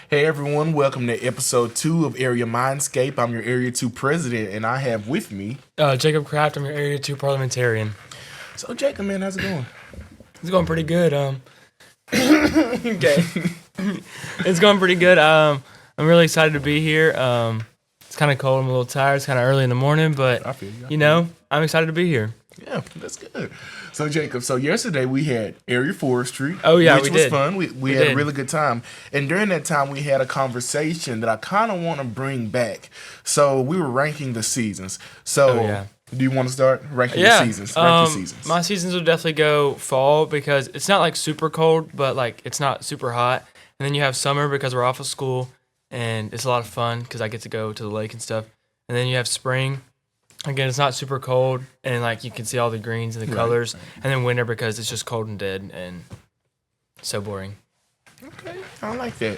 Hey everyone, welcome to episode 2 of Area Mindscape. I'm your Area 2 president, and I have with me... Jacob Kraft, I'm your Area II Parliamentarian. So Jacob, man, how's it going? It's going pretty good. Okay. It's going pretty good. I'm really excited to be here. It's kind of cold. I'm a little tired. It's kind of early in the morning, but, I feel you. I'm excited to be here. Yeah, that's good. So Jacob, yesterday we had Area Forestry. Oh, yeah, which we was did. fun. We had a really good time. And during that time, we had a conversation that I kind of want to bring back. So we were ranking the seasons. So do you want to start ranking the seasons? Rank your seasons. My seasons will definitely go fall because it's not like super cold, but like it's not super hot. And then you have summer because we're off of school and it's a lot of fun because I get to go to the lake and stuff. And then you have spring. Again, it's not super cold, and like you can see all the greens and the colors. Right. And then winter because it's just cold and dead and so boring. Okay, I like that.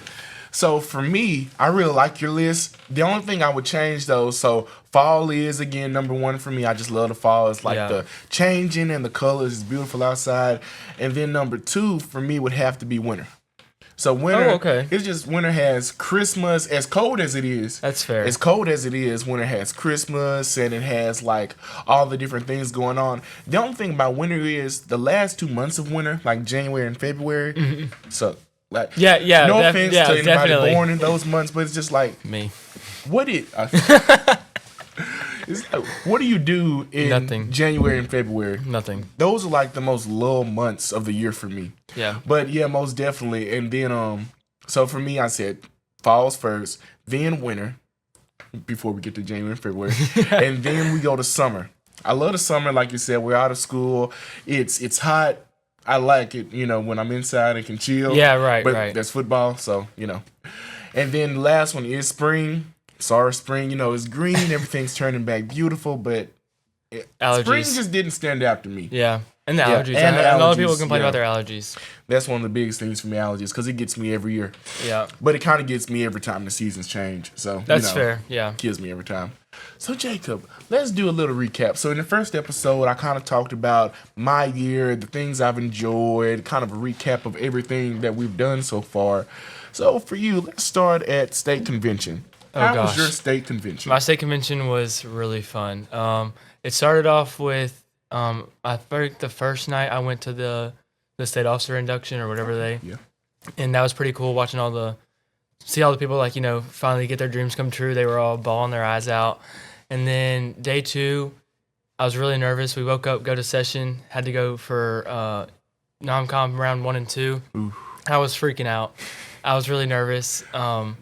So for me, I really like your list. The only thing I would change though, so fall is again number one for me. I just love the fall. It's like the changing and the colors is beautiful outside. And then number 2 for me would have to be winter. So winter, it's just winter has Christmas, as cold as it is. That's fair. As cold as it is, winter has Christmas and it has like all the different things going on. The only thing about winter is the last 2 months of winter, like January and February, suck. Like, no offense to anybody definitely. born in those months, but it's just like me. What do you do in January and February? Nothing. Those are like the most lull months of the year for me. Yeah. But yeah, most definitely. And then so for me, I said fall's first, then winter, before we get to January and February, and then we go to summer. I love the summer, like you said. We're out of school. It's hot. I like it, when I'm inside and can chill. Yeah, right, but there's football, so, And then the last one is spring. Sorry, spring, it's green. Everything's turning back beautiful, but spring just didn't stand out to me. Yeah, and the allergies. And a lot of people complain about their allergies. That's one of the biggest things for me, allergies, because it gets me every year. Yeah. But it kind of gets me every time the seasons change. So that's fair, yeah. Kills me every time. So, Jacob, let's do a little recap. So, in the first episode, I kind of talked about my year, the things I've enjoyed, kind of a recap of everything that we've done so far. So, for you, let's start at state convention. How was your state convention? My state convention was really fun. It started off with, I think the first night I went to the state officer induction or whatever and that was pretty cool watching see all the people finally get their dreams come true. They were all bawling their eyes out. And then day 2, I was really nervous. We woke up, go to session, had to go for non-com round 1 and 2. Ooh. I was freaking out. I was really nervous. I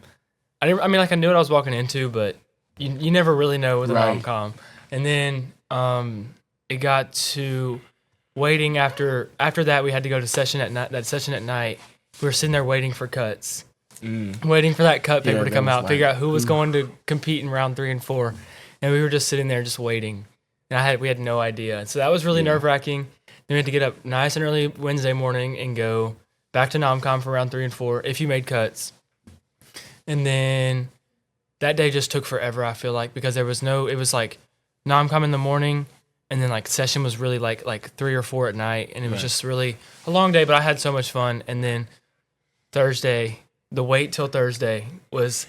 knew what I was walking into, but you never really know with a non-com. And then it got to waiting after that. We had to go to session at night. That session at night, we were sitting there waiting for cuts, waiting for that cut paper to come out, figure out who was going to compete in round 3 and 4, and we were just sitting there just waiting. And we had no idea. So that was really nerve-wracking. Then we had to get up nice and early Wednesday morning and go back to non-com for round 3 and 4 if you made cuts. And then that day just took forever, I feel like, because it was like non-com in the morning, and then like session was really like 3 or 4 at night, and it was just really a long day, but I had so much fun. And then Thursday, the wait till Thursday was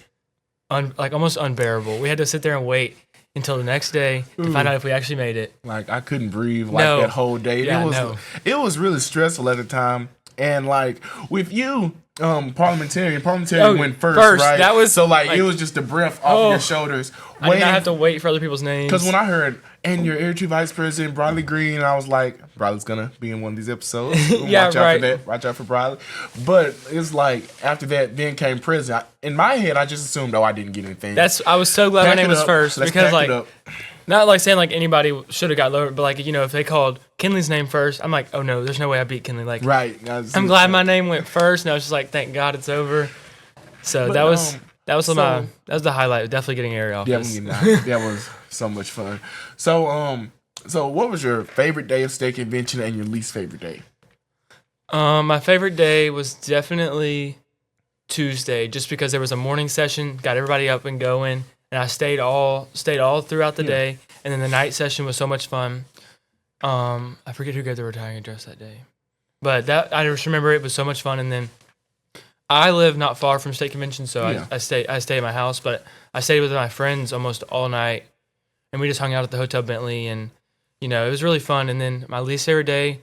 almost unbearable. We had to sit there and wait until the next day to find out if we actually made it. Like I couldn't breathe that whole day. Yeah, it was really stressful at the time. And like with you, parliamentarian went first, right? That was so it was just the breath off of your shoulders. I did not have to wait for other people's names. Because when I heard, and your Area II Vice President, Bradley Green, I was like, Bradley's gonna be in one of these episodes. Watch out for that. Watch out for Bradley. But it's like after that, then came President. In my head, I just assumed, I didn't get anything. I was so glad my name was first because not like saying like anybody should have got lower, but if they called Kinley's name first, I'm like, oh no, there's no way I beat Kinley. I'm glad my name went first, and I was just like, thank God it's over. So that was the highlight. Definitely getting area office. That was so much fun. So what was your favorite day of state convention and your least favorite day? My favorite day was definitely Tuesday, just because there was a morning session, got everybody up and going. And I stayed all throughout the day, and then the night session was so much fun. I forget who gave the retiring address that day, but I just remember it was so much fun. And then I live not far from state convention, so Yeah. I stay at my house, but I stayed with my friends almost all night, and we just hung out at the Hotel Bentley, and it was really fun. And then my least favorite day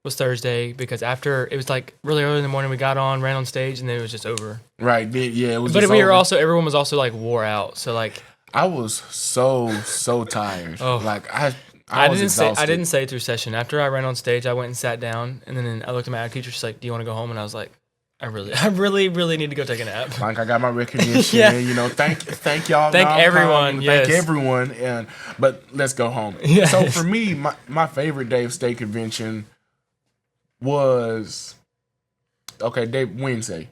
was Thursday because after it was like really early in the morning, we got on, ran on stage, and then it was just over. Right. Yeah. It was. But just we were over. everyone was also like wore out, so like I was so tired. Oh. Like I was exhausted. I didn't say through session. After I ran on stage, I went and sat down, and then I looked at my art teacher. She's like, "Do you want to go home?" And I was like, I really need to go take a nap. Like I got my recognition. Yeah. Thank y'all. Thank everyone. Yes. Thank everyone. But let's go home. Yes. So for me, my favorite day of state convention was Wednesday.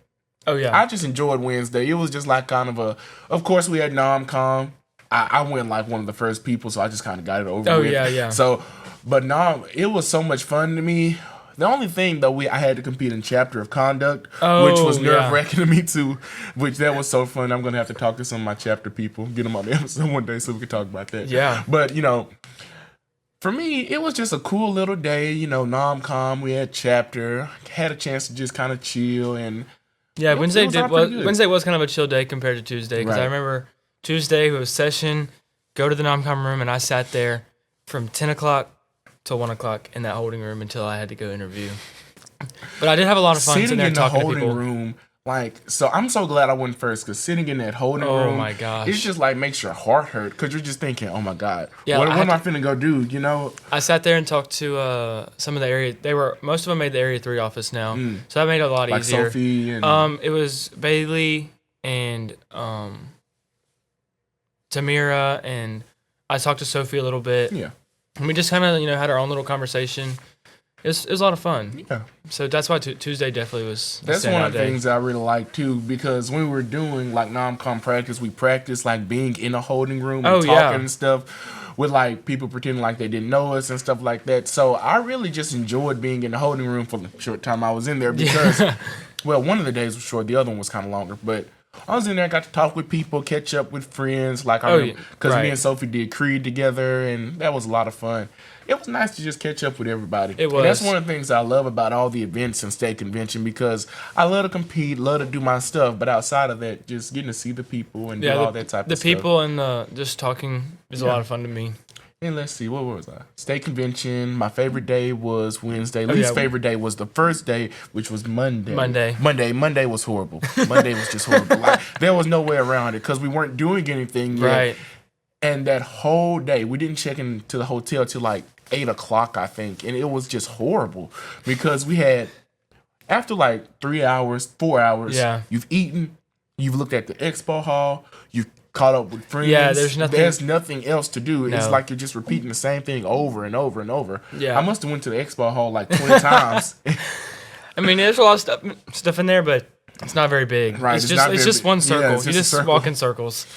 Oh yeah. I just enjoyed Wednesday. It was just like kind of of course we had nom-com. I went like one of the first people, so I just kind of got it over with. Oh yeah. So, but it was so much fun to me. The only thing though, I had to compete in chapter of conduct, which was nerve-wracking to me too. Which that was so fun. I'm gonna have to talk to some of my chapter people, get them on the episode one day so we can talk about that. Yeah. But for me, it was just a cool little day. Nom-com, we had chapter, had a chance to just kind of chill and. Yeah, Wednesday was kind of a chill day compared to Tuesday because I remember Tuesday it was session, go to the nom-com room, and I sat there from 10 o'clock till 1 o'clock in that holding room until I had to go interview. But I did have a lot of fun sitting there in the talking to holding people. room. So I'm so glad I went first because sitting in that holding room, oh my gosh, it's just like makes your heart hurt because you're just thinking, oh my god, yeah, what am I finna go do? I sat there and talked to some of the area. Most of them made the Area 3 office now, so that made it a lot easier. Like Sophie and it was Bailey and Tamira, and I talked to Sophie a little bit. Yeah, and we just kind of had our own little conversation. It was a lot of fun. Yeah. So that's why Tuesday definitely was. That's one of the things I really like too, because when we were doing like nom-com practice, we practiced like being in a holding room and talking and stuff with like people pretending like they didn't know us and stuff like that. So I really just enjoyed being in the holding room for the short time I was in there because, well, one of the days was short, the other one was kind of longer, but I was in there, got to talk with people, catch up with friends, like because me and Sophie did Creed together, and that was a lot of fun. It was nice to just catch up with everybody. It was. And that's one of the things I love about all the events and state convention because I love to compete, love to do my stuff, but outside of that, just getting to see the people and do all that type of stuff. The people and just talking is a lot of fun to me. And let's see, what was I? State convention. My favorite day was Wednesday. Least favorite day was the first day, which was Monday. Monday was horrible. Monday was just horrible. Like, there was no way around it because we weren't doing anything yet. Right. And that whole day, we didn't check into the hotel till like 8 o'clock, I think. And it was just horrible because we had, after like 3 hours, 4 hours, you've eaten, you've looked at the expo hall, you've caught up with friends. Yeah, there's nothing else to do. No. It's like you're just repeating the same thing over and over and over. Yeah. I must have went to the expo hall like 20 times. I mean, there's a lot of stuff in there, but it's not very big. Right. It's just one circle. You just walk in circles.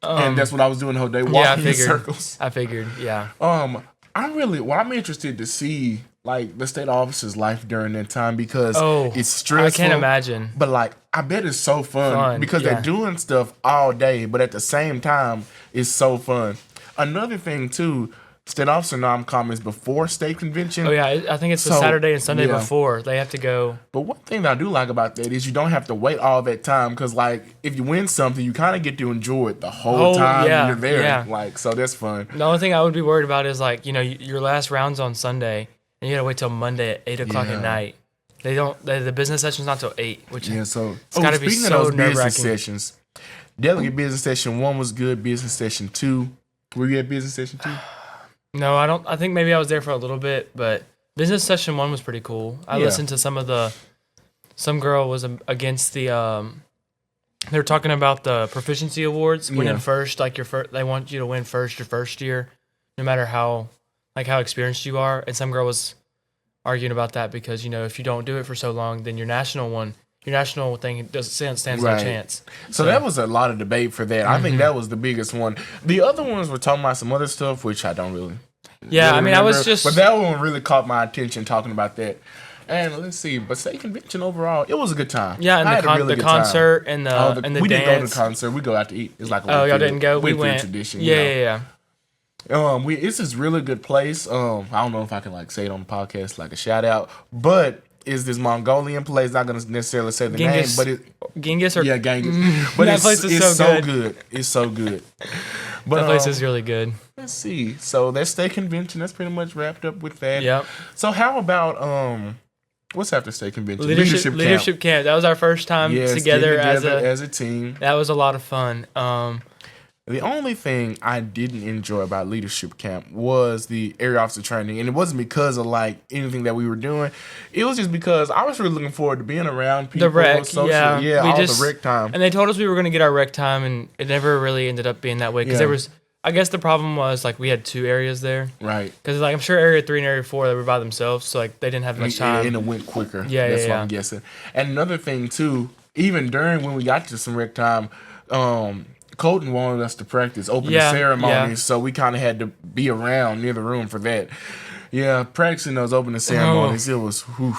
And that's what I was doing the whole day, walking in circles. I figured, yeah. I'm interested to see like the state officer's life during that time because it's stressful. I can't imagine. But like, I bet it's so fun because they're doing stuff all day, but at the same time, it's so fun. Another thing too, state officer nom-com is before state convention. Oh yeah, I think it's the Saturday and Sunday before they have to go. But one thing that I do like about that is you don't have to wait all that time because like if you win something, you kind of get to enjoy it the whole time you're there. Yeah. Like so that's fun. The only thing I would be worried about is like your last round's on Sunday and you gotta wait till Monday at 8 o'clock at night. They don't. The business session's not till 8, which so it's gotta be so nerve-wracking. Sessions, delegate business session 1 was good. Business session 2, were you at business session 2? No, I don't. I think maybe I was there for a little bit, but business session 1 was pretty cool. I listened to some girl was against the. They were talking about the proficiency awards, winning first, like they want you to win first your first year, no matter how experienced you are. And some girl was arguing about that because if you don't do it for so long, then your national thing stands no chance. So that was a lot of debate for that. I think that was the biggest one. The other ones were talking about some other stuff, which I don't really. Yeah, really I mean, remember. but that one really caught my attention talking about that. And let's see, but state convention overall, it was a good time. Yeah, and the concert and the and the we dance. didn't go to the concert. We go out to eat. It's like y'all didn't go. We went. Tradition. Yeah. It's this really good place. I don't know if I can like say it on the podcast like a shout out, but is this Mongolian place. Not gonna necessarily say the Genghis, name, but Genghis or Genghis. But that place is so good. It's so good. But that place is really good. Let's see. So that state convention, that's pretty much wrapped up with that. Yep. So how about what's after state convention? Leadership camp. That was our first time together as a team. That was a lot of fun. The only thing I didn't enjoy about leadership camp was the area officer training, and it wasn't because of like anything that we were doing. It was just because I was really looking forward to being around people. The rec, the rec time. And they told us we were going to get our rec time, and it never really ended up being that way because there was. I guess the problem was like we had 2 areas there, right? Because like I'm sure Area 3 and Area 4 they were by themselves, so like they didn't have much time, and it went quicker. That's what I'm guessing. And another thing too, even during when we got to some rec time, Colton wanted us to practice opening ceremonies, so we kind of had to be around near the room for that. Yeah, practicing those opening ceremonies, it was. Whew.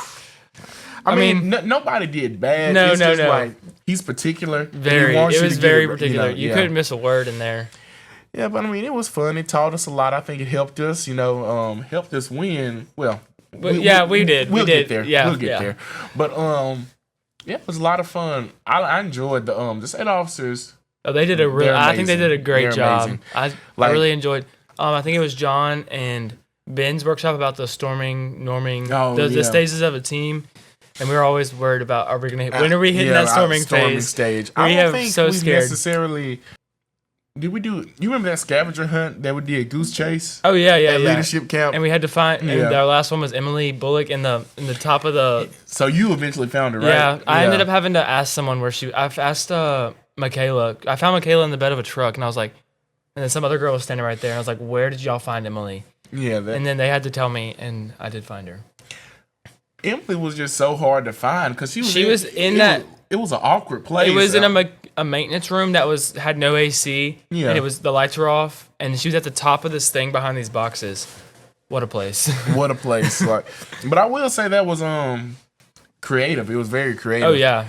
I mean, nobody did bad. No, it's just like he's particular. It was very particular. You couldn't miss a word in there. Yeah, but I mean, it was fun. It taught us a lot. I think it helped us, helped us win. Well, we did. We'll get there. Yeah, we'll get there. But it was a lot of fun. I enjoyed the state officers. Oh, they did I think they did a great job. Amazing. I really enjoyed. I think it was John and Ben's workshop about the norming, the stages of a team. And we were always worried about, when are we hitting that storming stage? I don't think we scared. Necessarily. Did we do? You remember that scavenger hunt that we did, Goose Chase? Oh yeah. Leadership camp, and we had to find. And our last one was Emily Bullock in the top of the. So you eventually found her, right? Yeah, I ended up having to ask someone where I've asked Michaela. I found Michaela in the bed of a truck, and I was like, and then some other girl was standing right there, and I was like, where did y'all find Emily? Yeah, and then they had to tell me, and I did find her. Emily was just so hard to find because she was in that. It was an awkward place. It was in a maintenance room that had no AC. Yeah. And the lights were off, and she was at the top of this thing behind these boxes. What a place. What a place. But I will say that was creative. It was very creative. Oh yeah.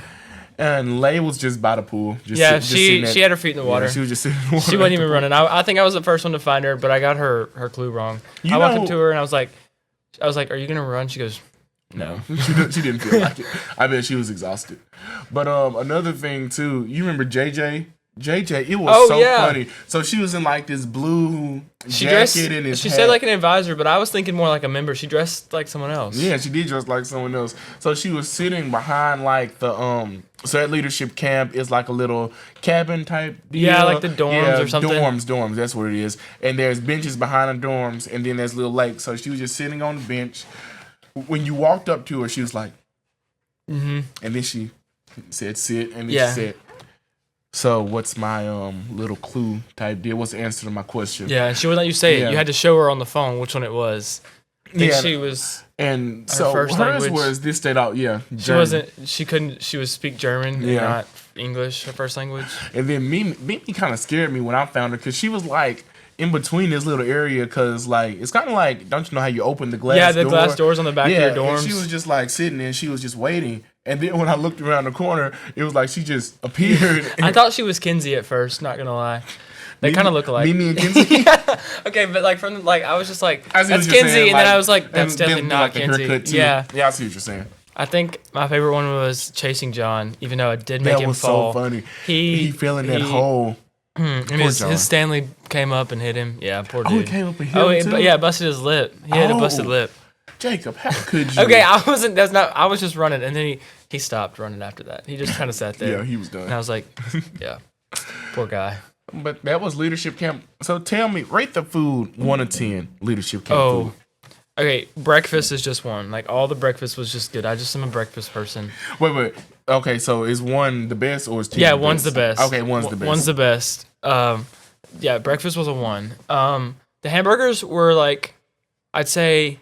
And Lay was just by the pool. She had her feet in the water. Yeah, she was just sitting in the water. She wasn't even running. I think I was the first one to find her, but I got her clue wrong. I walked up to her and I was like, "Are you gonna run?" She goes, "No." She didn't feel like it. I bet she was exhausted. But another thing too, you remember JJ? It was funny. So she was in like this blue jacket and his hat. Said like an advisor, but I was thinking more like a member. She dressed like someone else. Yeah, she did dress like someone else. So she was sitting behind like the so that leadership camp is like a little cabin type deal. Yeah, like the dorms or something. Dorms, that's what it is. And there's benches behind the dorms, and then there's a little lake. So she was just sitting on the bench. When you walked up to her, she was like, and then she said sit, and then she said, so what's my little clue type deal? What's the answer to my question? Yeah, and she wouldn't let you say it. You had to show her on the phone which one it was. I think she was. And so hers was this state out. Yeah, she wasn't. She couldn't. She would speak German, and not English, her first language. And then Mimi kind of scared me when I found her because she was like in between this little area because like it's kind of like, don't you know how you open the glass? Yeah, the glass doors on the back of your dorms. And she was just like sitting there. And she was just waiting. And then when I looked around the corner, it was like she just appeared. I thought she was Kinsey at first. Not gonna lie. They kind of look alike. Mimi and Kinsey? Okay, but like I was just like, that's Kinsey, and then I was like, that's definitely not Kinsey. Yeah, I see what you're saying. I think my favorite one was Chasing John, even though it did make him fall. That was so funny. He fell in that hole. And his Stanley came up and hit him. Yeah, poor dude. Oh, he came up and hit him too? Yeah, busted his lip. He had a busted lip. Jacob, how could you? Okay, I was just running, and then he stopped running after that. He just kind of sat there. Yeah, he was done. And I was like, yeah, poor guy. But that was leadership camp. So tell me, rate the food 1 to 10. Leadership camp food. Okay, breakfast is just 1. Like all the breakfast was just good. I just am a breakfast person. Wait. Okay, so is 1 the best or is 2? Yeah, 1's the best. Okay, 1's the best. 1's the best. Yeah, breakfast was a 1. The hamburgers were like, I'd say,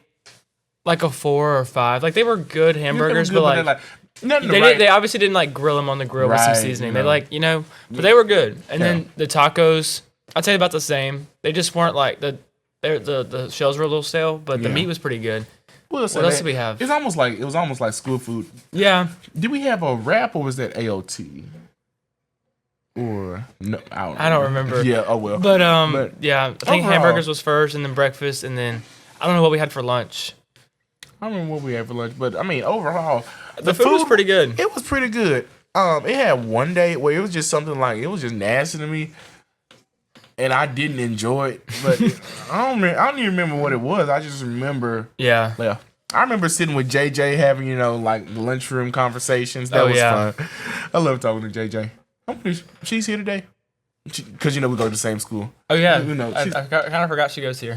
like a 4 or 5. Like they were good hamburgers, but like. They obviously didn't like grill them on the grill with some seasoning. No. They but they were good. And then the tacos, I'd say about the same. They just weren't like the shells were a little stale, but the meat was pretty good. What else did we have? It was almost like school food. Yeah. Did we have a wrap or was that AOT? Or no, I don't remember. Yeah. Oh well. But yeah, I think hamburgers was first, and then breakfast, and then I don't know what we had for lunch. I don't remember what we had for lunch, but I mean, overall, The food was pretty good. It was pretty good. It had one day where it was just something like, it was just nasty to me, and I didn't enjoy it. But I don't even remember what it was. I just remember. Yeah. I remember sitting with JJ having, like the lunchroom conversations. That was fun. I love talking to JJ. She's here today. Because, we go to the same school. Oh, yeah. I kind of forgot she goes here.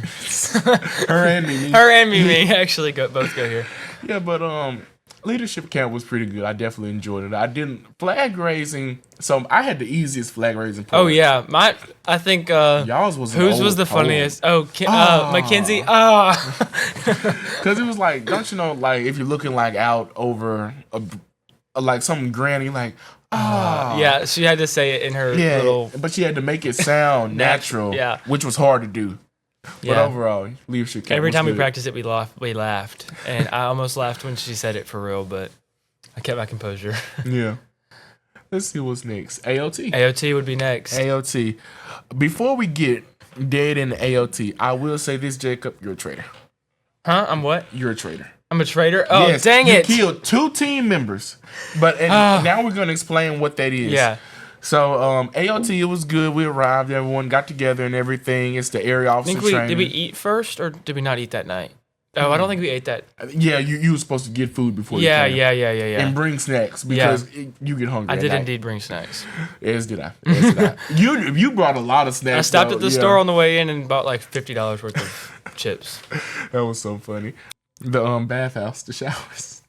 Her and Mimi. Her and Mimi actually both go here. Yeah, but leadership camp was pretty good. I definitely enjoyed it. I didn't flag raising. So I had the easiest flag raising part. Oh yeah, I think y'all's was was the funniest? Oh, Mackenzie. Because it was like, don't you know, like if you're looking like out over like some granny, like yeah, she had to say it in her little. But she had to make it sound natural. Yeah, which was hard to do. But overall, leadership camp. Every time we practiced it, we laughed, and I almost laughed when she said it for real, but I kept my composure. Yeah. Let's see what's next. AOT. AOT would be next. AOT. Before we get dead in the AOT, I will say this, Jacob, you're a traitor. Huh? I'm what? You're a traitor. I'm a traitor? Oh, yes, dang it. You killed 2 team members. But now we're going to explain what that is. Yeah. So, AOT, it was good. We arrived. Everyone got together and everything. It's the area officer training. Did we eat first, or did we not eat that night? Oh, I don't think we ate that. Yeah, you were supposed to get food before you came. Yeah. And bring snacks because you get hungry. I did indeed bring snacks. As did I. You brought a lot of snacks. I stopped at the store on the way in and bought like $50 worth of chips. That was so funny. The bathhouse, the showers.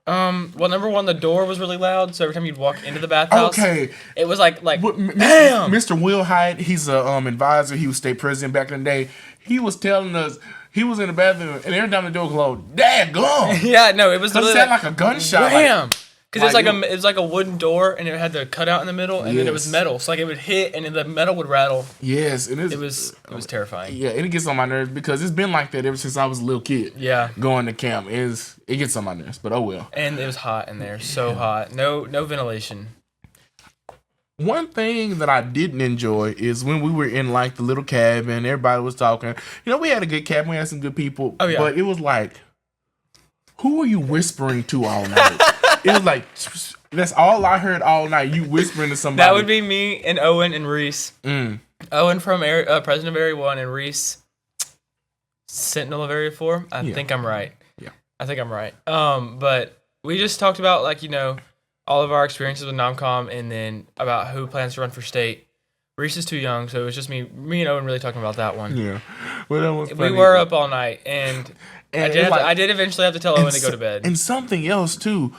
Well, number one, the door was really loud, so every time you'd walk into the bathhouse, it was like bam! Mr. Will Hyatt, he's a advisor. He was state president back in the day. He was telling us he was in the bathroom, and every time the door closed, daggone! Yeah, no, it was literally like a gunshot. Bam! Because it was like a wooden door, and it had the cutout in the middle, and then it was metal. So like it would hit, and then the metal would rattle. Yes, and it was terrifying. Yeah, and it gets on my nerves because it's been like that ever since I was a little kid. Yeah, going to camp it gets on my nerves, but oh well. And it was hot in there, so hot. No ventilation. One thing that I didn't enjoy is when we were in like the little cabin, everybody was talking. We had a good cabin, we had some good people. Oh yeah, but it was like, who are you whispering to all night? It was like, that's all I heard all night. You whispering to somebody. That would be me and Owen and Reese. Owen from President of Area 1 and Reese, Sentinel of Area 4. I think I'm right. Yeah. I think I'm right. But we just talked about all of our experiences with Nomcom and then about who plans to run for state. Reese is too young, so it was just me and Owen really talking about that one. Yeah. Well, that was funny. We were up all night, and I did eventually have to tell Owen to go to bed. And something else, too.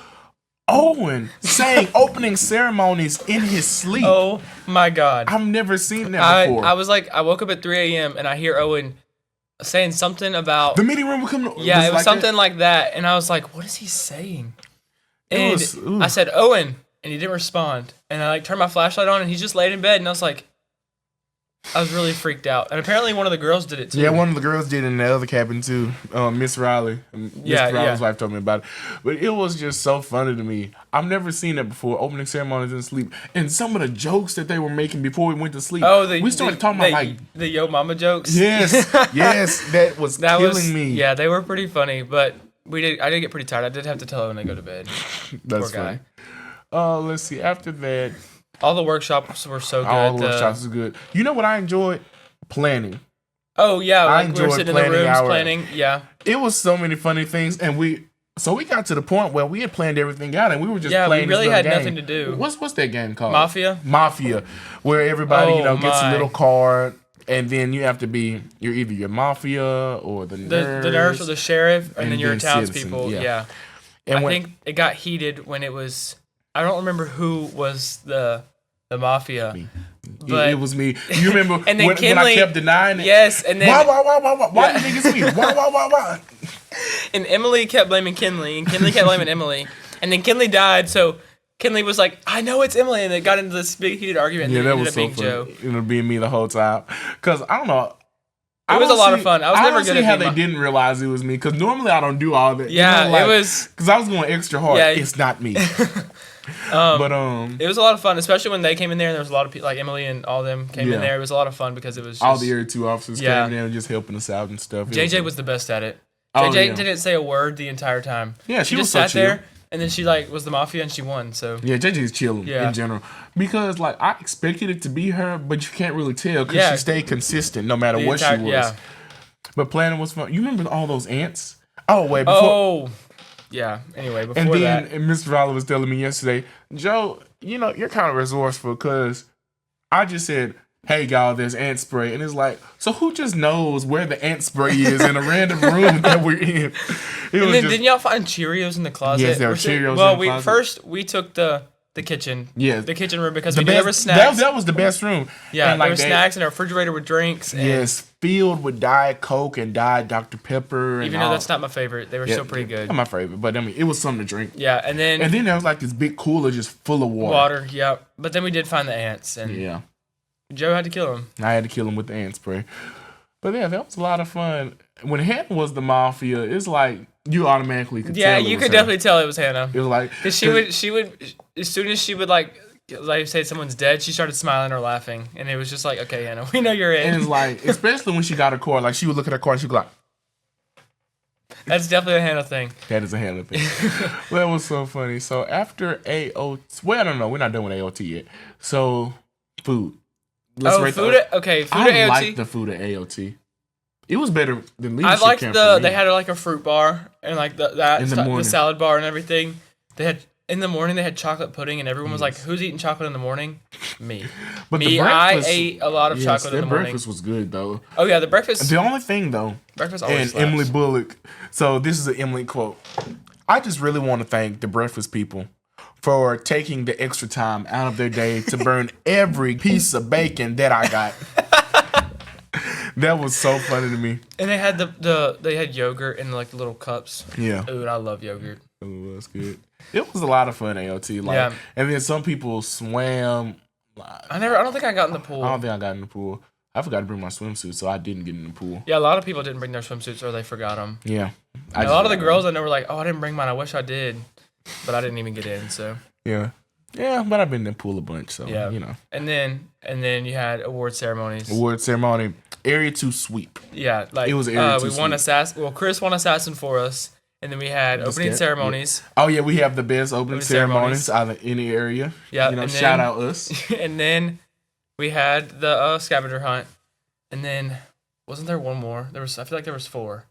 Owen saying opening ceremonies in his sleep. Oh my God! I've never seen that before. I woke up at 3 a.m. and I hear Owen saying something about the meeting room would come. Yeah, it was something like that, and I was like, "What is he saying?" And I said, "Owen," and he didn't respond. And I turned my flashlight on, and he's just laid in bed, and I was like, I was really freaked out. And apparently one of the girls did it too. Yeah, one of the girls did it in the other cabin too. Miss Riley. Miss Riley's wife told me about it. But it was just so funny to me. I've never seen that before. Opening ceremonies in sleep. And some of the jokes that they were making before we went to sleep. We started talking about the Yo Mama jokes. Yes. Yes. That was killing me. Yeah, they were pretty funny. But I did get pretty tired. I did have to tell Owen to go to bed. That's Poor funny. Let's see. After that. All the workshops were so good. All the workshops were good. You know what I enjoyed? Planning. Oh, yeah. We were sitting in the rooms planning. Yeah. It was so many funny things. And we got to the point where we had planned everything out and we were just playing. We really had nothing to do. What's that game called? Mafia. Where everybody, gets a little card. And then you have to you're either your mafia or the nurse. The nurse or the sheriff. And then your townspeople. Yeah. And I think it got heated when it was... I don't remember who was the mafia. But it was me. You remember and then when I kept denying it? Yes, and then why do you think it's me? Why? And Emily kept blaming Kinley, and Kinley kept blaming Emily. And then Kinley died, so Kinley was like, I know it's Emily, and they got into this big heated argument, and then it ended up being Joe. It ended up being me the whole time. Because I don't know. It was a lot of fun. I was never good at how they didn't realize it was me. Because normally I don't do all that. Yeah, it was. Because I was going extra hard. Yeah, it's not me. But it was a lot of fun, especially when they came in there and there was a lot of people, like Emily and all them came in there. It was a lot of fun because it was just, all the Area 2 officers came in there and just helping us out and stuff. JJ was the best at it. JJ didn't say a word the entire time. Yeah, she was just so sat chill. there, and then she like was the mafia, and she won. So yeah, JJ's chilling in general because like I expected it to be her, but you can't really tell because she stayed consistent no matter what she was. Yeah. But planning was fun. You remember all those ants? Oh wait, before. Yeah. Anyway, before and then that, Mr. Fowler was telling me yesterday, Joe, you know you're kind of resourceful because I just said, hey, y'all, there's ant spray. And it's like, so who just knows where the ant spray is in a random room that we're in? And then didn't y'all find Cheerios in the closet? Yes, there were Cheerios in the closet. First, we took the kitchen. Yes. The kitchen room because there were snacks. That was the best room. Yeah, and there were snacks in our refrigerator with drinks. And yes, filled with Diet Coke and Diet Dr. Pepper. Even though that's not my favorite. They were still pretty good. Not my favorite, but I mean, it was something to drink. Yeah, and then there was like this big cooler just full of water. Yeah. But then we did find the ants. And yeah. Joe had to kill him. I had to kill him with the ant spray. But yeah, that was a lot of fun. When Hannah was the mafia, it's like you automatically could tell. Yeah, you could definitely tell it was Hannah. It was like because she would as soon as she would like say someone's dead, she started smiling or laughing, and it was just like, okay, Hannah, we know you're in. And it's like, especially when she got her card, like she would look at her card, and she'd be like, that's definitely a Hannah thing. That is a Hannah thing. Well, that was so funny. So after AOT, well, I don't know, we're not done with AOT yet. So food. Food at AOT. I like the food at AOT. It was better than leadership. I liked they had like a fruit bar and like the salad bar and everything. They had in the morning they had chocolate pudding and everyone was like, "Who's eating chocolate in the morning?" Me. But I ate a lot of chocolate in the morning. Breakfast was good though. Oh yeah, the breakfast. The only thing though, breakfast always and Emily Bullock. So this is an Emily quote. I just really want to thank the breakfast people for taking the extra time out of their day to burn every piece of bacon that I got. That was so funny to me. And they had they had yogurt in like the little cups. Yeah. Ooh, I love yogurt. Ooh, that's good. It was a lot of fun, AOT. Like, and then some people swam. I don't think I got in the pool. I don't think I got in the pool. I forgot to bring my swimsuit, so I didn't get in the pool. Yeah, a lot of people didn't bring their swimsuits or they forgot them. Yeah. A lot of the girls I know were like, "Oh, I didn't bring mine. I wish I did." But I didn't even get in, so. Yeah. Yeah, but I've been in the pool a bunch, so, you know. And then you had award ceremonies. Award ceremony. Area 2 sweep. Yeah, like it was Area 2 we won Assassin. Well, Chris won Assassin for us, and then we had opening ceremonies. Yeah. Oh yeah, we have the best opening ceremonies out of any area. Yeah, you know, shout out us. And then we had the scavenger hunt, and then wasn't there one more? I feel like there was 4.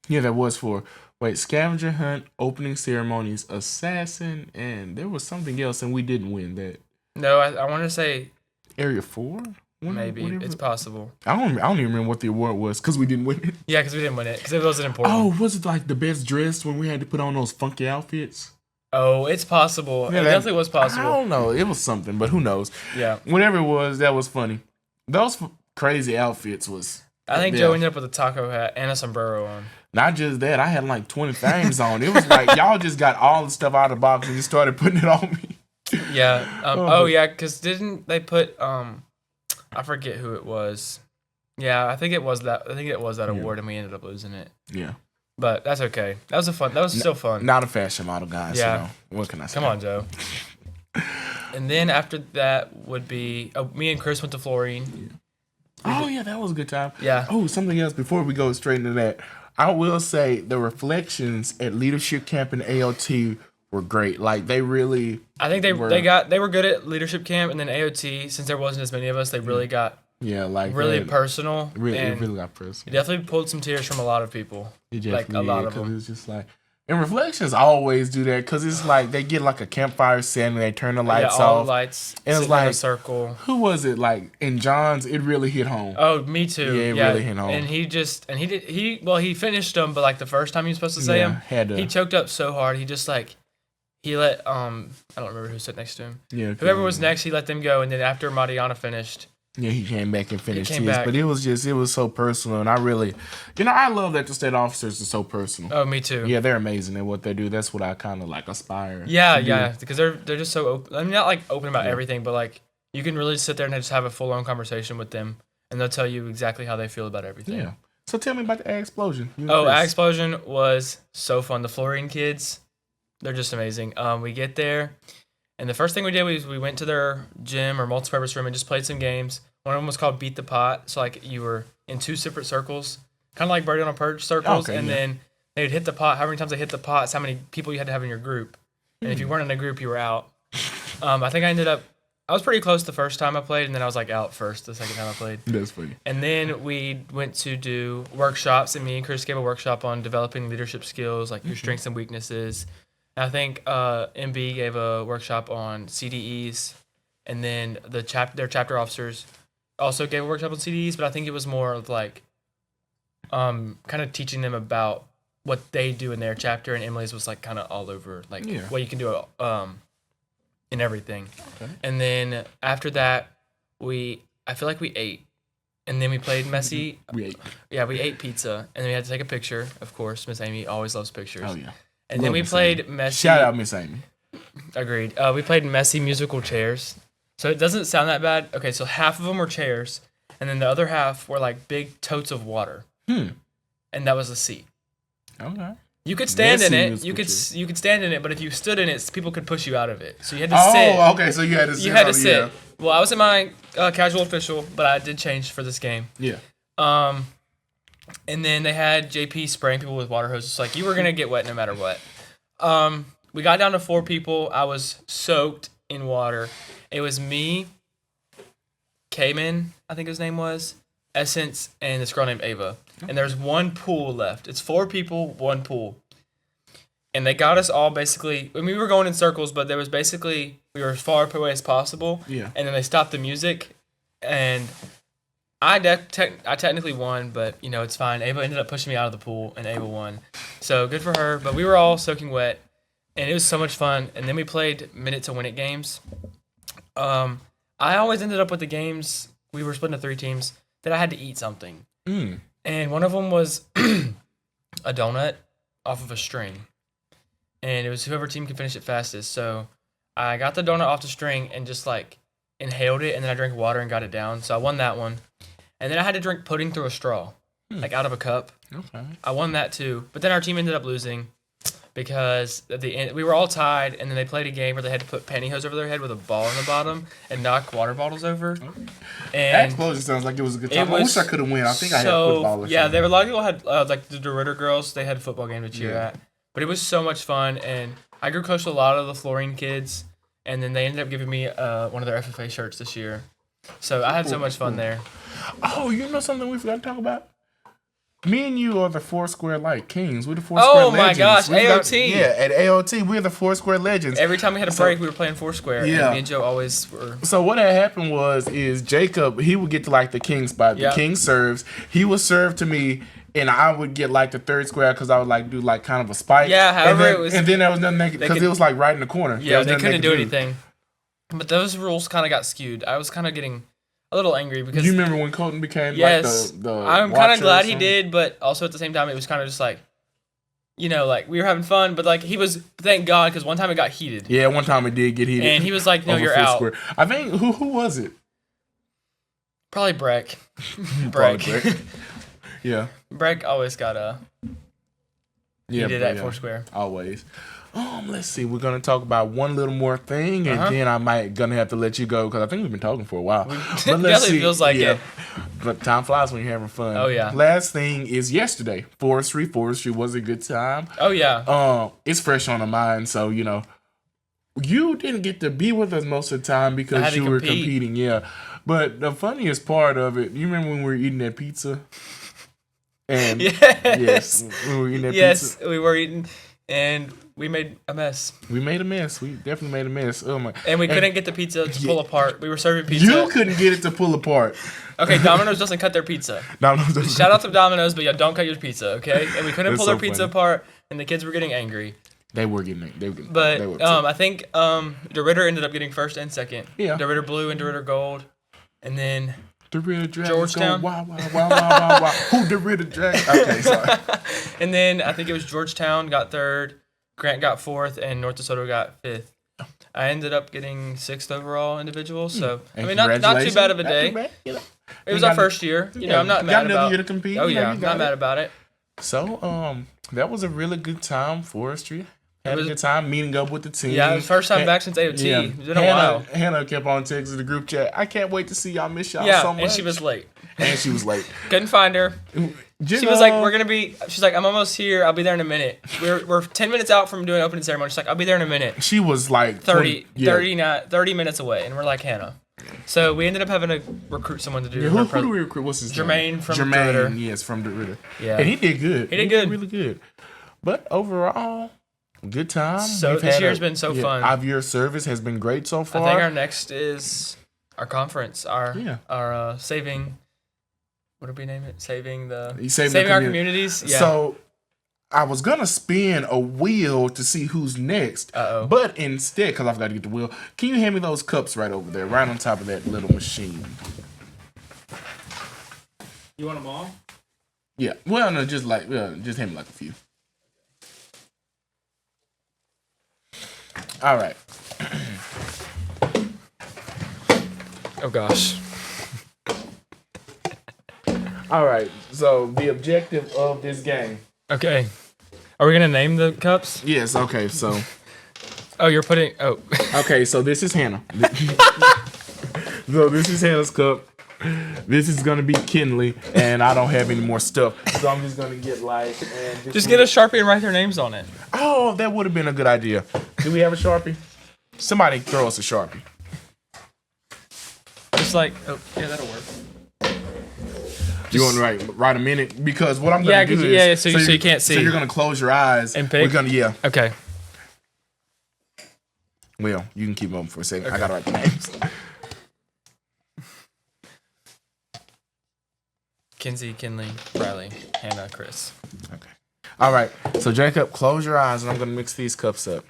Yeah, there was 4. Wait, scavenger hunt, opening ceremonies, assassin, and there was something else, and we didn't win that. No, I want to say Area 4. Maybe it's possible. I don't even remember what the award was because we didn't win it. Yeah, because we didn't win it because it wasn't important. Oh, was it like the best dressed when we had to put on those funky outfits? Oh, it's possible. Yeah, it definitely was possible. I don't know. It was something, but who knows? Yeah. Whatever it was, that was funny. Those crazy outfits was. I think Joe ended up with a taco hat and a sombrero on. Not just that, I had like 20 things on. It was like y'all just got all the stuff out of the box and just started putting it on me. Yeah. Yeah, because didn't they put I forget who it was. Yeah, I think it was that. Award, and we ended up losing it. Yeah. But that's okay. That was still fun. Not a fashion model, guys. Yeah. So what can I say? Come on, Joe. And then after that would be me and Chris went to Florine. Yeah. Oh yeah, that was a good time. Yeah. Oh, something else before we go straight into that. I will say the reflections at leadership camp and AOT were great. Like they really. I think they were good at leadership camp, and then AOT, since there wasn't as many of us, they really got really personal. It really got personal. It definitely pulled some tears from a lot of people. Like a lot of them. It was just like, and reflections always do that because it's like they get like a campfire set and they turn the lights off. All the lights. And it's like in a circle. Who was it? Like in John's, it really hit home. Oh, me too. Yeah, it really hit home. And he finished them, but like the first time he was supposed to say them, he choked up so hard. He just like. He let I don't remember who sat next to him. Yeah, whoever was next, he let them go, and then after Mariana finished, he came back and finished his. But it was so personal, and I really, I love that the state officers are so personal. Oh, me too. Yeah, they're amazing at what they do. That's what I kind of like aspire. Yeah, because they're just so open. I mean, not like open about everything, but like you can really sit there and just have a full on conversation with them, and they'll tell you exactly how they feel about everything. Yeah. So tell me about the Ag Explosion. Ag Explosion was so fun. The Florine kids. They're just amazing. We get there, and the first thing we did was we went to their gym or multipurpose room and just played some games. One of them was called Beat the Pot. So, like, you were in 2 separate circles, kind of like Birdie on a Perch circles, Okay, and then they'd hit the pot. How many times they hit the pots, how many people you had to have in your group. And if you weren't in a group, you were out. I think I was pretty close the first time I played, and then I was like out first the second time I played. That's funny. And then we went to do workshops, and me and Chris gave a workshop on developing leadership skills, like your strengths and weaknesses. And I think MB gave a workshop on CDEs, and then their chapter officers also gave a workshop on CDEs, but I think it was more of like kind of teaching them about what they do in their chapter, and Emily's was like kind of all over, like what you can do in everything. Okay. And then after that, I feel like we ate, and then we played messy. We ate. Yeah, we ate pizza, and then we had to take a picture. Of course, Miss Amy always loves pictures. Oh yeah. And then we played messy. Shout out Miss Amy. Agreed. We played messy musical chairs. So it doesn't sound that bad. Okay, so half of them were chairs, and then the other half were like big totes of water. And that was a seat. Okay. You could stand in it. You could stand in it, but if you stood in it, people could push you out of it. So you had to sit. Oh, okay. So you had to sit. You had to sit. Yeah. Well, I was in my casual official, but I did change for this game. Yeah. And then they had JP spraying people with water hoses. Like, you were gonna get wet no matter what. We got down to 4 people. I was soaked in water. It was me, Cayman, I think his name was, Essence, and this girl named Ava. And there's one pool left. It's 4 people, 1 pool. And they got us all basically, we were going in circles, but there was basically, we were as far away as possible. Yeah. And then they stopped the music, and I technically won, but, it's fine. Ava ended up pushing me out of the pool, and Ava won. So good for her. But we were all soaking wet, and it was so much fun. And then we played minute-to-win-it games. I always ended up with the games, we were split into 3 teams, that I had to eat something. And one of them was a donut off of a string. And it was whoever team could finish it fastest. So I got the donut off the string and just like inhaled it, and then I drank water and got it down. So I won that one. And then I had to drink pudding through a straw, like out of a cup. Okay. I won that too. But then our team ended up losing because at the end we were all tied, and then they played a game where they had to put pantyhose over their head with a ball in the bottom and knock water bottles over. Okay. And that explosion sounds like it was a good time. I wish I could have won. I think I had football or something. Yeah, there were a lot of people had like the DeRitter girls. They had a football game to cheer at. But it was so much fun, and I grew close to a lot of the Florine kids, and then they ended up giving me one of their FFA shirts this year. So I had so much fun there. Oh, you know something we forgot to talk about? Me and you are the Foursquare like kings. We're the Foursquare legends. Oh my gosh, AOT. At AOT, we're the Foursquare legends. Every time we had a break, we were playing Foursquare. Yeah. And me and Joe always were. So what had happened is Jacob, he would get to like the king spot. The king serves. He would serve to me, and I would get like the third square because I would like do like kind of a spike. Yeah, however and then, it was. And then there was nothing because it was like right in the corner. Yeah, they couldn't do anything. But those rules kind of got skewed. I was kind of getting a little angry because. Do you remember when Colton became like the I'm kind of glad he did, but also at the same time it was kind of just like, like we were having fun, but like he was, thank God, because one time it got heated. Yeah, one time it did get heated. And he was like, "No, you're out." Square. I think who was it? Probably Breck. Breck. Yeah. Breck always got heated at Foursquare. Always. Let's see. We're gonna talk about one little more thing, and then I might gonna have to let you go because I think we've been talking for a while. But let's see. Feels like it. But time flies when you're having fun. Oh yeah. Last thing is yesterday. Forestry was a good time. Oh yeah. It's fresh on the mind, so you didn't get to be with us most of the time because you were competing. Yeah. But the funniest part of it, you remember when we were eating that pizza? And yes, we were eating that pizza. Yes, we were eating, and we made a mess. We made a mess. We definitely made a mess. Oh my! And we couldn't get the pizza to pull apart. We were serving pizza. You couldn't get it to pull apart. Okay, Domino's doesn't cut their pizza. Shout out to Domino's, but don't cut your pizza, okay? And we couldn't pull their pizza apart, and the kids were getting angry. They were getting. But I think DeRitter ended up getting first and second. Yeah. DeRitter blue and DeRitter gold, and then. DeRitter Dragon. Georgetown. Wow. Who DeRitter Dragon? Okay, sorry. And then I think it was Georgetown got third, Grant got fourth, and North DeSoto got fifth. I ended up getting sixth overall individual, so I mean not too bad of a day. It was our first year. I'm not mad about. Year to compete. Oh yeah, I'm not mad about it. So that was a really good time, Forestry. Had a good time meeting up with the team. Yeah, it was first time back since AOT. Yeah. It's been a while. Hannah kept on texting the group chat. I can't wait to see y'all. Miss y'all so much. And she was late. Couldn't find her. She was like, she's like, I'm almost here. I'll be there in a minute. We're 10 minutes out from doing opening ceremony. She's like, I'll be there in a minute. She was like 30 minutes away. And we're like, Hannah. So we ended up having to recruit someone to do who do we recruit? What's his name? Jermaine from DeRitter. Yes, from DeRitter. Yeah. And he did good. He did good. Really good. But overall, good time. So this year's been so fun. 5-year service has been great so far. I think our next is our conference. Our saving. What did we name it? Saving our communities. Yeah. So I was gonna spin a wheel to see who's next. But instead, because I've got to get the wheel, can you hand me those cups right over there, right on top of that little machine? You want them all? Yeah. Well, no, just hand me like a few. All right. Oh gosh. All right. So the objective of this game. Okay. Are we gonna name the cups? Yes. Okay. So. Oh, you're putting. Oh. Okay. So this is Hannah. So this is Hannah's cup. This is gonna be Kinley, and I don't have any more stuff, so I'm just gonna get just get a Sharpie and write their names on it. Oh, that would have been a good idea. Do we have a Sharpie? Somebody throw us a Sharpie. Just like, that'll work. You want to write a minute? Because what I'm gonna do is so you can't see. So you're gonna close your eyes and pick. Okay. Well, you can keep them for a second. Okay. I gotta write the names. Kinsey, Kinley, Riley, Hannah, Chris. Okay. All right. So Jacob, close your eyes, and I'm gonna mix these cups up.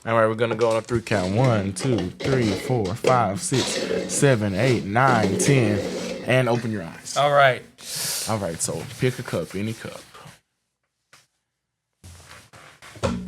All right, we're gonna go on a 3 count. 1, 2, 3, 4, 5, 6, 7, 8, 9, 10, and open your eyes. All right. All right. So pick a cup, any cup.